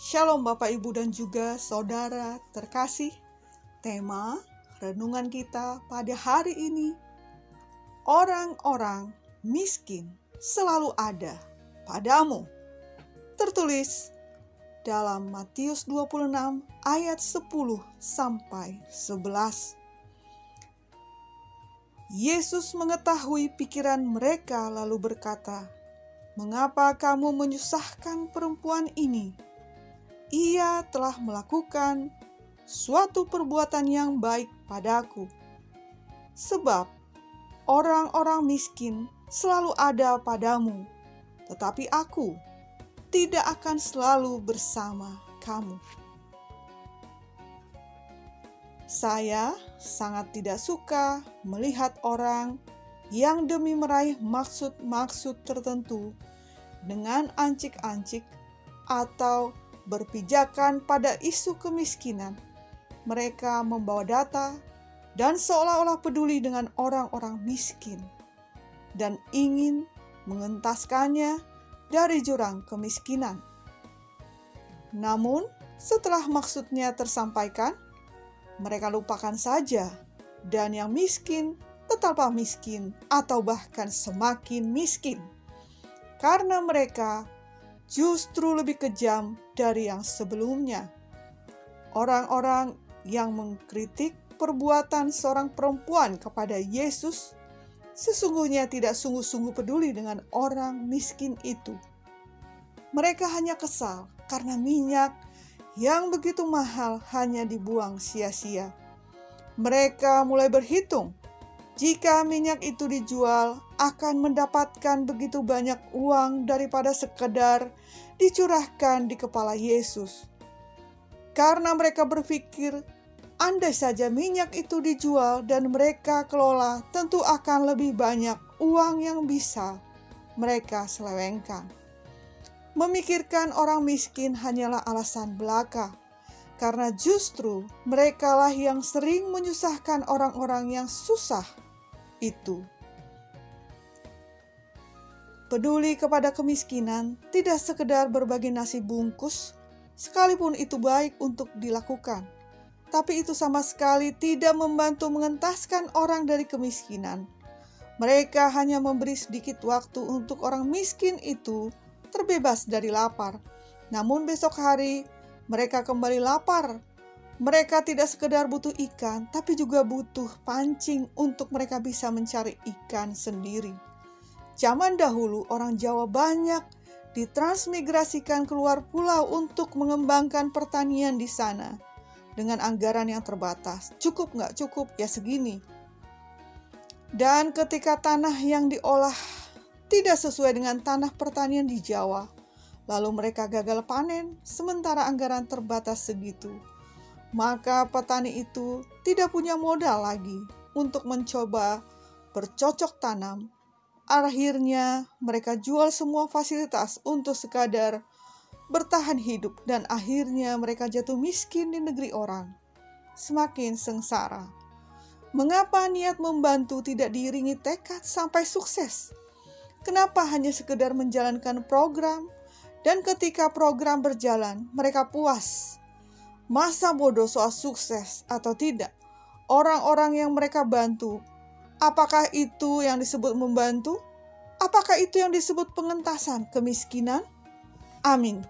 Shalom Bapak Ibu dan juga saudara terkasih. Tema renungan kita pada hari ini, orang-orang miskin selalu ada padamu. Tertulis dalam Matius 26 ayat 10 sampai 11. Yesus mengetahui pikiran mereka lalu berkata, "Mengapa kamu menyusahkan perempuan ini? Ia telah melakukan suatu perbuatan yang baik padaku. Sebab orang-orang miskin selalu ada padamu, tetapi aku tidak akan selalu bersama kamu." Saya sangat tidak suka melihat orang yang demi meraih maksud-maksud tertentu dengan ancik-ancik atau berpijakan pada isu kemiskinan, mereka membawa data dan seolah-olah peduli dengan orang-orang miskin dan ingin mengentaskannya dari jurang kemiskinan. Namun, setelah maksudnya tersampaikan, mereka lupakan saja, dan yang miskin tetaplah miskin atau bahkan semakin miskin, karena mereka justru lebih kejam dari yang sebelumnya. Orang-orang yang mengkritik perbuatan seorang perempuan kepada Yesus sesungguhnya tidak sungguh-sungguh peduli dengan orang miskin itu. Mereka hanya kesal karena minyak yang begitu mahal hanya dibuang sia-sia. Mereka mulai berhitung, jika minyak itu dijual akan mendapatkan begitu banyak uang daripada sekedar dicurahkan di kepala Yesus. Karena mereka berpikir, andai saja minyak itu dijual dan mereka kelola, tentu akan lebih banyak uang yang bisa mereka selewengkan. Memikirkan orang miskin hanyalah alasan belaka, karena justru merekalah yang sering menyusahkan orang-orang yang susah itu. Peduli kepada kemiskinan tidak sekedar berbagi nasi bungkus, sekalipun itu baik untuk dilakukan, tapi itu sama sekali tidak membantu mengentaskan orang dari kemiskinan. Mereka hanya memberi sedikit waktu untuk orang miskin itu terbebas dari lapar, namun besok hari mereka kembali lapar. Mereka tidak sekedar butuh ikan, tapi juga butuh pancing untuk mereka bisa mencari ikan sendiri. Zaman dahulu orang Jawa banyak ditransmigrasikan keluar pulau untuk mengembangkan pertanian di sana dengan anggaran yang terbatas. Cukup nggak cukup, ya segini. Dan ketika tanah yang diolah tidak sesuai dengan tanah pertanian di Jawa, lalu mereka gagal panen sementara anggaran terbatas segitu, maka petani itu tidak punya modal lagi untuk mencoba bercocok tanam. Akhirnya mereka jual semua fasilitas untuk sekadar bertahan hidup, dan akhirnya mereka jatuh miskin di negeri orang. Semakin sengsara. Mengapa niat membantu tidak diiringi tekad sampai sukses? Kenapa hanya sekedar menjalankan program, dan ketika program berjalan mereka puas? Masa bodoh soal sukses atau tidak orang-orang yang mereka bantu? Apakah itu yang disebut membantu? Apakah itu yang disebut pengentasan kemiskinan? Amin.